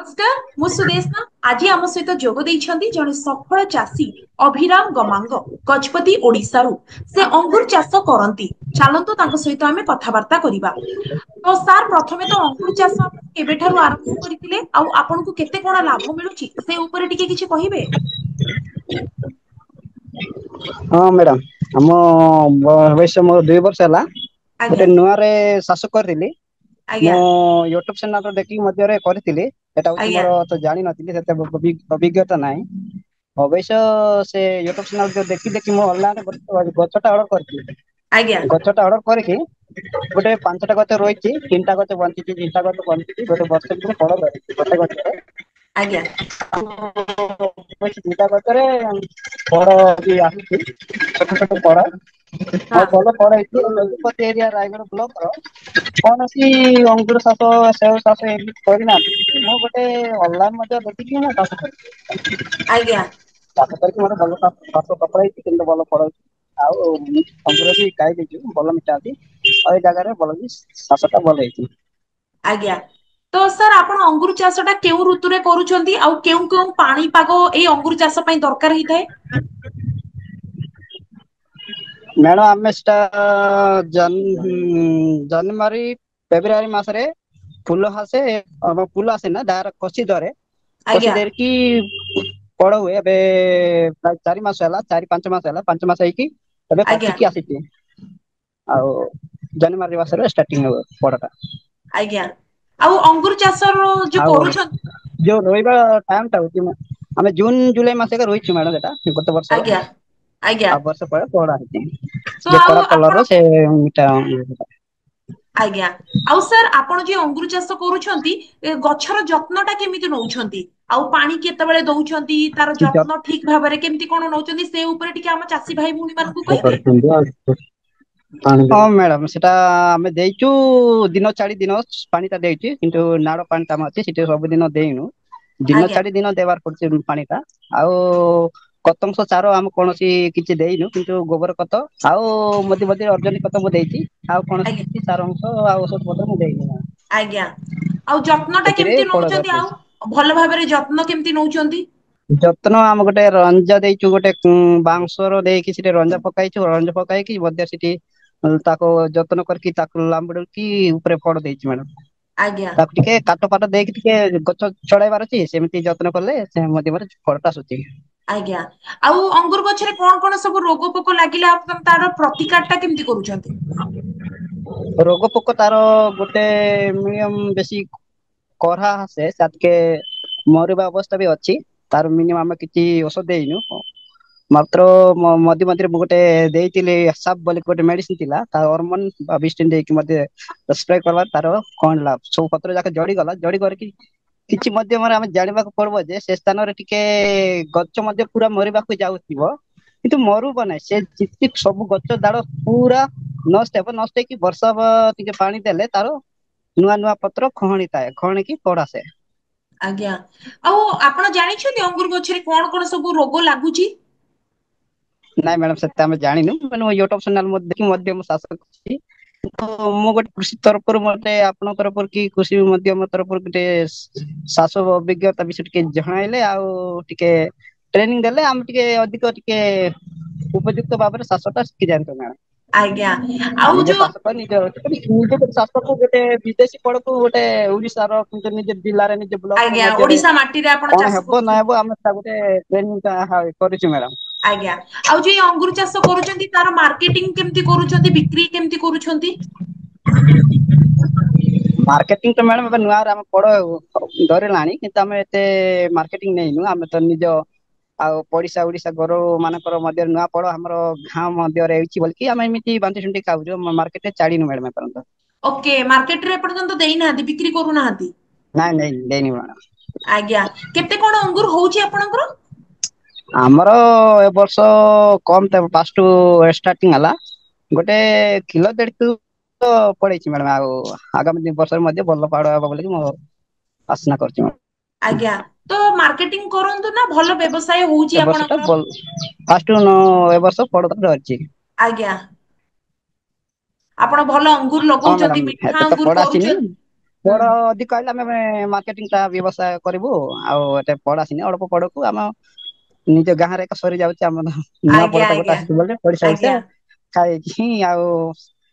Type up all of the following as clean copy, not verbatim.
नमस्कार मु सुदेशना आज आम सहित जोग देइछन्ती जने सफल चासी अभिराम गमांग गजपति ओडिसा रु से अंगुर चाष करंती चलंतु तांको सहित आमे कथावार्ता करिबा। तो सार प्रथमे तो अंगुर चाष आपण केबेठारु आरंभ करितिले आ आपन को केते कोन लाभ मिलुची से ऊपर टिके किछि कहिबे। हाँ मैडम हम वैसे मोर 2 वर्ष है आज्ञा गोटे नुआ रे चाष करथिली मो आज्ञा यूट्यूब चैनल देखि मध्य करथिली एटा होची आज्ञा मोर तो जानि नथिली सेते अभिज्ञता नाही अवश्य से यूट्यूब चैनल जो देखि देखि मो ऑनलाइन गछटा ऑर्डर करथिली आज्ञा गछटा ऑर्डर करके गोटे 5टा गछ रोइछि 3टा गछ बंचिछि 3टा गछ बंचिछि गोटे वर्ष ଭିतर फल धरिछि गोटे गछरे आज्ञा दुटा गछरे फल भी आସୁଛି छोट छोट पड़ा हाँ ଆଉ ଭଲ ଫଳ ହେଇଛି ଗଜପତି ଏରିଆ ରାୟଗଡ ବ୍ଲକ ର କୌଣସି ଅଙ୍ଗୁର ଚାଷ ସେଉ ଚାଷ ଏମିତି କରିନାହାନ୍ତି ମୁଁ ଗୋଟେ ଅନଲାଇନ ମଧ୍ୟ ଦେଖିକି ମୁଁ ଚାଷ କରିଛି। आज्ञा ଚାଷ କରିକି ମୋର ଭଲ ଚାଷ ସଫଳ ହେଇଛି କିନ୍ତୁ ଭଲ ଫଳ ହେଇଛି ଆଉ ଅଙ୍ଗୁର ବି ଖାଇ ଦେଇଛୁ ଭଲ ମିଠା ଅଛି ଆଉ ଏଇ ଜାଗାରେ ଭଲ ବି ଚାଷ ଟା ଭଲ ହେଇଛି। आज्ञा तो सर आपण अंगुर चाष टा केउ ऋतुरे करूछंती आउ केउ केउ पानी पागो एई अंगुर चाष पई दरकार हिथाय। मैडम आमे सेटा जनवरी फेब्रुआरी मासरे फूल आसे फूल आसे ना डार कसी धरे कसी आज्ञा धर की बड़ हुए एबे प्राय 4 मास होला 4-5 मास होला 5 मास ହେଇକି ଏବେ आज्ञा ପାଚିକି ଆସିଛି ଆଉ ଜାନୁଆରୀ ମାସରେ ଷ୍ଟାର୍ଟିଂ ହବ ପଡଟା आज्ञा आउ अंगुर चाष रो जो ଆଉ करूछन ଯୋଉ ରୋଇବା ଟାଇମ ଟା ହଉଛି ଆମେ ଜୁନ ଜୁଲାଇ ମାସରେ ରୋଇଛୁ ମ୍ୟାଡମ ସେଟା ଗତ ବର୍ଷର आज्ञा आज्ञा ଆଉ ବର୍ଷ ପରେ ପଡା ହେଇଛି तो ଯେ आउ କଳା आपण କଲର ସେ ମିଠା आज्ञा आउ सर आपण जे अंगुर चाष करूछंती गछर ଯତ୍ନ ଟା केमिति नउछंती आउ पानी केतेबेले दउछंती तार ଯ- ଯत्न ठीक भाबरे केमिति कोन नउछंती से ऊपर टिके हम चासी भाई भूणी मानकु कहिबे। ହଁ ମ୍ୟାଡାମ ସେଟା ଆମେ ଦେଇଛୁ ଦିନ ଛାଡି ଦିନ ପାଣି ଟା ଦେଇଛି କିନ୍ତୁ ନାଳ ପାଣି ଟା ଅଛି ସେଠି ସବୁଦିନ ଦେଇନୁ ଦିନ ଆଜ୍ଞା ଛାଡି ଦିନ ଦେବାର ପଡୁଛି ପାଣି ଟା ଆଉ କତଂଶ ଚାର ଆମେ କୌଣସି କିଛି ଦେଇନୁ କିନ୍ତୁ ଗୋବର ଖତ ଆଉ ଅର୍ଗାନିକ ଖତ ମୁଁ ଦେଇଛି ଆଉ କୌଣସି ଆଜ୍ଞା କିଛି ସାର ଅଂଶ ଆଉ ଔଷଧ ପତ୍ର ମୁଁ ଦେଇନି। ଆଜ୍ଞା ଆଉ ଯତ୍ନ ଟା ସେଥିରେ କେମିତି ଫଳ ନଉଛନ୍ତି ଧରିଛି। ଆଉ ଭଲ ଭାବରେ ଯତ୍ନ କେମିତି ନଉଛନ୍ତି। ଯତ୍ନ ଆମେ ଗୋଟେ ରଞ୍ଜା ଦେଇଛୁ ଗୋଟେ ବାଉଁଶର ଦେଇକି ସେଠି ରଞ୍ଜା ପକାଇଛୁ ରଞ୍ଜା ପକାଇକି ମଧ୍ୟ ସେଠି ତାକୁ ଯତ୍ନ କରିକି ତାକୁ ଲାମ୍ବୁଡିକି ଉପରେ ଫଡ ଦେଇଛି ମ୍ୟାଡam। ଆଜ୍ଞା ତାକୁ ଟିକେ କାଟ ଫାଟ ଦେଇକି ଟିକେ ଗଛ ଛଡେଇବାର ଅଛି ସେମିତି ଯତ୍ନ କଲେ ସେ ମଧ୍ୟରେ ଫଳଟା ଆସୁଛି। ଆଜ୍ଞା ଆଉ ଅଙ୍ଗୁର ଗଛରେ କଣ କଣ ସବୁ ରୋଗ ପୋକ ଲାଗିଲା ତାର ପ୍ରତିକାର ଟା କେମିତି କରୁଛନ୍ତି। ରୋଗ ପୋକ ତାର ଗୋଟେ ମିନିମମ ବେଶୀ କରହା ଆସେ ତାଟକେ ମରିବା ଅବସ୍ଥା ବି ଅଛି ତାର ମିନିମମ ଆମେ କିଛି ଔଷଧ ଦେଇନୁ। ମାତ୍ର ମଝି ମଝିରେ ମୁଁ ଗୋଟେ ଦେଇଥିଲି ସାପ ବୋଲି ଗୋଟେ ମେଡିସିନ ଥିଲା ତା ହରମୋନ ଦେଇକି ମତେ ସ୍ପ୍ରେ କଲା ତାର କଣ ହେଲା ସବୁ ପତ୍ର ଯାକ ଜଡିଗଲା ଜଡି କରିକି କିଛି ମାଧ୍ୟମରେ ଆମେ ଜାଣିବାକୁ ପଡିବ ଯେ ସେ ସ୍ଥାନରେ ଟିକେ ଗଛ ମଧ୍ୟ ପୁରା ମରିବାକୁ ଯାଉଥିବ କିନ୍ତୁ ମରୁବ ନାହିଁ ସେ ଯେତିକି ସବୁ ଗଛ ଡାଳ ପୁରା ନଷ୍ଟ ହେବ ନଷ୍ଟ ହେଇକି ବର୍ଷା ବା ଟିକେ ପାଣି ଦେଲେ ତାର ନୂଆ ନୂଆ ପତ୍ର ଖହଣି ଥାଏ ଖହଣିକି ଫଳ ଆସେ। ଆଜ୍ଞା ଆଉ ଆପଣ ଜାଣିଛନ୍ତି ଅଙ୍ଗୁର ଗଛରେ କଣ କଣ ସବୁ ରୋଗ ଲାଗୁଛି। ନାଇଁ ମ୍ୟାଡାମ ସେତେ ଆମେ ଜାଣିନୁ ୟୁଟ୍ୟୁବ ଚ୍ୟାନେଲ ଦେଖି ମଧ୍ୟ ମୁଁ ଚାଷ କରୁଛି। ମୁଁ ଗୋଟେ କୃଷି ତରଫରୁ ମତେ ଆପଣଙ୍କ ତରଫରୁ କି କୃଷି ମଧ୍ୟମ ତରଫରୁ ଗୋଟେ ଶାସକ ଅଭିଜ୍ଞତା ବିଷୟ ଟିକେ ଜଣାଇଲେ ଆଉ ଟିକେ ଟ୍ରେନିଂ ଦେଲେ ଆମେ ଟିକେ ଅଧିକ ଟିକେ ଉପଯୁକ୍ତ ଭାବରେ ଚାଷ ଟା ଶିଖି ଯାଆନ୍ତୁ ମ୍ୟାମ। ଆଜ୍ଞା ଆଉ ନିଜେ ଯୋଉ ଚାଷ କରି ନିଜ ଚାଷକୁ ଗୋଟେ ବିଦେଶୀ ଫଳକୁ ଗୋଟେ ଓଡିଶାର ନିଜ ଜିଲ୍ଲାରେ ନିଜ ବ୍ଲକ ଆଜ୍ଞା ମଧ୍ୟରେ ଓଡିଶା ମାଟିରେ ଆପଣ କଣ ଚାଷ ହେବ କରୁଛନ୍ତି। ନହବ ଆମେ ତା ଗୋଟେ ଟ୍ରେନିଂ କରିଛୁ ମ୍ୟାଡାମ। ଆଜ୍ଞା ଆଉ ଯୋଉ ଅଙ୍ଗୁର ଚାଷ କରୁଛନ୍ତି ତାର ମାର୍କେଟିଂ କେମିତି କରୁଛନ୍ତି ବିକ୍ରି କେମିତି କରୁଛନ୍ତି। ମାର୍କେଟିଂ ତ ମ୍ୟାଡମ ଏବେ ନୂଆରେ ଆମେ ପଡ ଧରିଲାଣି କିନ୍ତୁ ଆମେ ଏତେ ମାର୍କେଟିଂ ନେଇନୁ ଆମେ ତ ନିଜ ଆଉ ପଡିଶା ଓଡିଶା ଘର ମାନଙ୍କର ମଧ୍ୟରେ ନୂଆ ପଡ ଆମର ଗାଁ ମଧ୍ୟରେ ହେଇଛି ବୋଲି ଆମେ ଏମିତି ବାଣ୍ଟି ଛୁଣ୍ଟି ଖାଉଛୁ ମାର୍କେଟରେ ଛାଡିନୁ ମ୍ୟାଡାମ ଏପର୍ଯ୍ୟନ୍ତ। ଓକେ ମାର୍କେଟ ରେ ଏପର୍ଯ୍ୟନ୍ତ ଦେଇନାହାନ୍ତି ବିକ୍ରି କରୁନାହାନ୍ତି। ନାଇଁ ନାଇଁ ଦେଇନି ମ୍ୟାଡ଼ାମ। ଆଜ୍ଞା କେତେ କଣ ଅଙ୍ଗୁର ହଉଛି ଆପଣଙ୍କର। ଆମର ଏ ବର୍ଷ କମ ତ ଫାଷ୍ଟ ଷ୍ଟାର୍ଟିଂ ହେଲା ଗୋଟେ କିଲୋ 1.5 କିଲୋ ପଳେଇଛି ମ୍ୟାଡାମ ଆଉ ଆଗାମୀ 2 ବର୍ଷରେ ମଧ୍ୟ ଭଲ ପାଡ଼ ହବ ବୋଲି ମୁଁ ଆସନା କରୁଛି। ଆଜ୍ଞା ତ ମାର୍କେଟିଂ କରନ୍ତୁ ନା ଭଲ ବ୍ୟବସାୟ ଏ ହଉଛି ବର୍ଷଟା ଆପଣଙ୍କର। ଫାଷ୍ଟ ଏ ବର୍ଷ ପଡତ ଧରିଛି। ଆଜ୍ଞା ଆପଣ ଭଲ ଅଙ୍ଗୁର ହଁ ଲଗଉଛନ୍ତି ମ୍ୟାଡାମ ମିଠା ଏତେ ତ ଅଙ୍ଗୁର ପଡା ଆସିନି କରୁଛନ୍ତି। ପୋଡ ଅଧିକ ହେଲେ ଆମେ ମାର୍କେଟିଂ ଟା ବ୍ୟବସାୟ କରିବୁ। ଆଉ ଏତେ ପଡ ଆସିନି, ଅଳ୍ପ ପଡକୁ ଆମ ନିଜ ଗାଁରେ ଏକ ସରି ଯାଉଛି ଆମର ନୂଆ ଆଜ୍ଞା ପୋଡଟା ଗୋଟେ ଆଜ୍ଞା ଆସିଛି ବୋଲି ପଡିଶା ଆଜ୍ଞା ଖାଇକି ଆଉ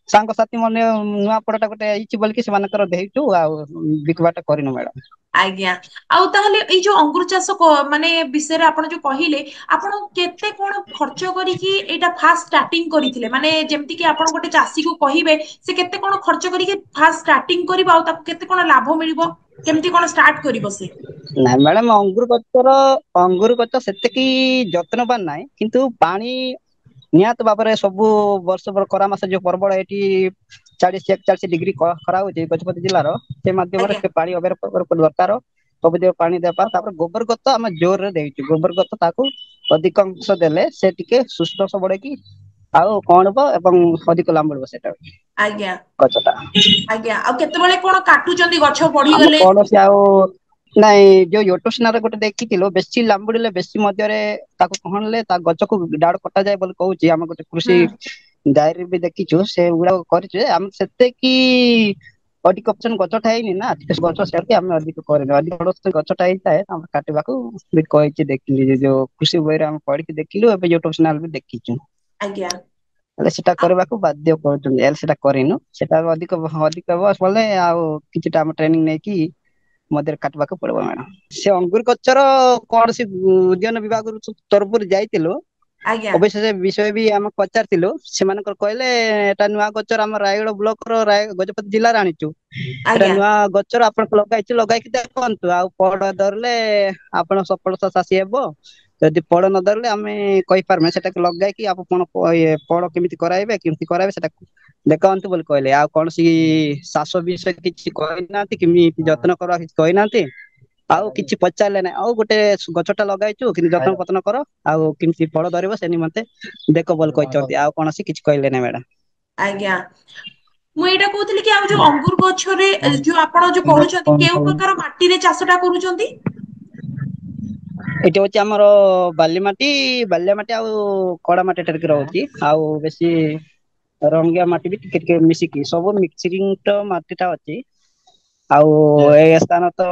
ସାଙ୍ଗସାଥି ମାନେ ନୂଆ ପୋଡଟା ଗୋଟେ ହେଇଛି ବୋଲିକି ସେମାନଙ୍କର ଦେଇଛୁ ଆଉ ବିକବାଟା କରିନୁ ମ୍ୟାଡାମ। ଆଜ୍ଞା। ଆଉ ତାହେଲେ ଏଇ ଯୋଉ ଅଙ୍ଗୁର ଚାଷ ମାନେ ବିଷୟରେ ଆପଣ ଯୋଉ କହିଲେ, ଆପଣ କେତେ କଣ ଖର୍ଚ୍ଚ କରିକି ଏଇଟା ଫାଷ୍ଟ ଷ୍ଟାର୍ଟିଂ କରିଥିଲେ? ମାନେ ଯେମିତି କି ଆପଣ ଗୋଟେ ଚାଷୀକୁ କହିବେ ସେ କେତେ କଣ ଖର୍ଚ୍ଚ କରିକି ଫାଷ୍ଟ ଷ୍ଟାର୍ଟିଂ କରିବ, ଆଉ ତାକୁ କେତେ କଣ ଲାଭ ମିଳିବ, କେମିତି କଣ ଷ୍ଟାର୍ଟ କରିବ ସେ? ନାଇଁ ମ୍ୟାଡାମ, ଅଙ୍ଗୁର ଗଛ ସେତିକି ଯତ୍ନବାନ ନାହିଁ, କିନ୍ତୁ ପାଣି ନିହାତି ଭାବରେ ସବୁ ବର୍ଷ ଖରା ମାସ ଯୋଉ ପ୍ରବଳ ଏଠି 40-41 ଡିଗ୍ରୀ ଖରା ହଉଛି ଗଜପତି ଜିଲ୍ଲାର, ସେ ମାଧ୍ୟମରେ ଆଜ୍ଞା ଟିକେ ପାଣି ଦରକାର। ସବୁଦିନ ପାଣି ଦେବା, ତାପରେ ଗୋବର ଖତ ଆମେ ଜୋରରେ ଦେଇଛୁ। ଗୋବର ଖତ ତାକୁ ଅଧିକ ଅଂଶ ଦେଲେ ସେ ଟିକେ ସୁସ୍ଥ ସବଡକି ଆଉ କଅଁଳିବ ଏବଂ ଅଧିକ ଲାମ୍ବିବ ସେଟା। ଆଜ୍ଞା ଗଛଟା ଆଜ୍ଞା। ଆଉ କେତେବେଳେ କଣ କାଟୁଛନ୍ତି ଗଛ ଆମ ବଢିଗଲେ? କୌଣସି ଆଉ ନାଇଁ, ଯୋଉ ୟୋଟୋସ୍ନାର ଗୋଟେ ଦେଖିଥିଲୁ, ବେଶୀ ଲାମ୍ବୁଡିଲେ ବେଶୀ ମଧ୍ୟରେ ତାକୁ କଣଲେ ତା ଗଛକୁ ଡାଳ କଟାଯାଏ ବୋଲି କହୁଛି। ଆମ ଗୋଟେ କୃଷି ହୁଁ ଡାଇରୀ ବି ଦେଖିଛୁ, ସେଗୁଡାକ କରିଛୁ। ଆମେ ସେତେକି ଅଧିକ ଅପସନ ଗଛଟା ହେଇନି ନା, ଗଛ ସେଠି ଆମେ ଅଧିକ କରିନୁ। ଅଧିକ ଗଛଟା ହେଇଥାଏ ଆମେ କାଟିବାକୁ ବି କହିଛି। ଦେଖିଲି ଯୋଉ କୃଷି ବହିରେ ଆମେ ପଢିକି ଦେଖିଲୁ, ଏବେ ୟୁଟ୍ୟୁବ ଚ୍ୟାନେଲ ବି ଦେଖିଛୁ। ଆଜ୍ଞା। ହେଲେ ସେଟା କରିବାକୁ ବାଧ୍ୟ କରୁଛନ୍ତି, ହେଲେ ସେଟା କରିନୁ। ସେଟା ଅଧିକ ବୟସ ପଡିଲେ ଆଉ କିଛିଟା ଆମ ଟ୍ରେନିଂ ନେଇକି ମଧ୍ୟରେ କାଟିବାକୁ ପଡିବ ମ୍ୟାଡମ। ସେ ଅଙ୍ଗୁର ଗଛର କୌଣସି ଉଦ୍ୟାନ ବିଭାଗ ତରଫରୁ ଯାଇଥିଲୁ, ଆଜ୍ଞା ଅବଶ୍ୟ ସେ ବିଷୟ ବି ଆମେ ପଚାରିଥିଲୁ। ସେମାନଙ୍କର କହିଲେ ଏଟା ନୂଆ ଗଛର ଆମ ରାୟଗଡା ବ୍ଲକ ର ଗଜପତି ଜିଲ୍ଲାରେ ଆଣିଛୁ। ଏଟା ଆଜ୍ଞା ନୂଆ ଗଛର ଆପଣ ଲଗାଇଛୁ, ଲଗାଇକି ଦେଖନ୍ତୁ। ଆଉ ପଇଡ ଧରିଲେ ଆପଣ ସଫଳତା ଚାଷୀ ହେବ। ଯଦି ପଇଡ ନ ଧରିଲେ ଆମେ କହିପାରୁେ ସେଟାକୁ ଲଗେଇକି ଆପଣ ପଇଡ କେମିତି କରାଇବେ, କେମିତି କରାଇବେ ସେଟା ଦେଖନ୍ତୁ ବୋଲି କହିଲେ। ଆଉ କୌଣସି ଚାଷ ବିଷୟରେ କିଛି କହିନାହାନ୍ତି, କେମିତି ଯତ୍ନ କରିବା କିଛି କହିନାହାନ୍ତି। ଆଉ କିଛି ପଚାରିଲେ ନାହିଁ। ଆଉ ଗୋଟେ ଗଛଟା ଲଗାଇଛୁ, କିନ୍ତୁ ଯତ୍ନ ପତନ କର, ଆଉ କେମିତି ଫଳ ଧରିବ ସେ ନିମନ୍ତେ ଦେଖ ବୋଲି କହିଛନ୍ତି। ଆଉ କୌଣସି କିଛି କହିଲେ ନାହିଁ ମ୍ୟାଡାମ। ଆଜ୍ଞା। ମୁଁ ଏଇଟା କହୁଥିଲି କି, ଆଉ ଯୋଉ ଅଙ୍ଗୁର ଗଛରେ ଯୋଉ ଆପଣ ଯୋଉ କରୁଛନ୍ତି, କେଉଁ ପ୍ରକାର ମାଟିରେ ଚାଷଟା କରୁଛନ୍ତି? ଏଇଟା ହଉଛି ଆମର ବାଲି ମାଟି, ବାଲିଆ ମାଟି ଆଉ କଳା ମାଟି ଏଠାରେ ରହୁଛି। ଆଉ ବେଶୀ ରଙ୍ଗିଆ ମାଟି ବି ଟିକେ ଟିକେ ମିଶିକି ସବୁ ମିକ୍ସିଂ ମାଟି ଟା ଅଛି। ଆଉ ଏଇ ସ୍ଥାନ ତ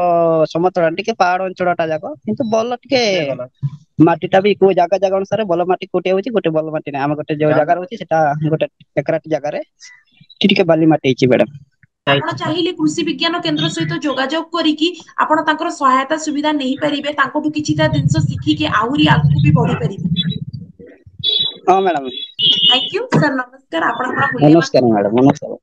ସମତଳ ଟିକେ ପାହାଡ ଅଞ୍ଚଳ ଟା ଯାକ, କିନ୍ତୁ ଭଲ ଟିକେ ମାଟି ଟା ବି କୋଉ ଜାଗା ଅନୁସାରେ ଭଲ ମାଟି କୋଉଠି ହଉଛି, ଗୋଟେ ଭଲ ମାଟି ନାହିଁ। ଆମ ଗୋଟେ ଯୋଉ ଜାଗା ରହୁଛି ସେଟା ଗୋଟେ ଏକରାଟି ଜାଗାରେ ଟିକେ ବାଲି ମାଟି ହେଇଛି ମ୍ୟାଡାମ। ଆପଣ ଚାହିଁଲେ କୃଷି ବିଜ୍ଞାନ କେନ୍ଦ୍ର ସହିତ ଯୋଗାଯୋଗ କରିକି ଆପଣ ତାଙ୍କର ସହାୟତା ସୁବିଧା ନେଇପାରିବେ, ତାଙ୍କଠୁ କିଛିଟା ଜିନିଷ ଶିଖିକି ଆହୁରି ଆଗକୁ ବି ବଢି ପାରିବେ। ହଁ ମ୍ୟାଡ଼ାମ। ଥ୍ୟାଙ୍କ ୟୁ ସାର୍, ନମସ୍କାର। ଆପଣ ଆପଣଙ୍କ ମୂଲ୍ୟବାନ ନମସ୍କାର ମ୍ୟାଡ଼ାମ, ନମସ୍କାର।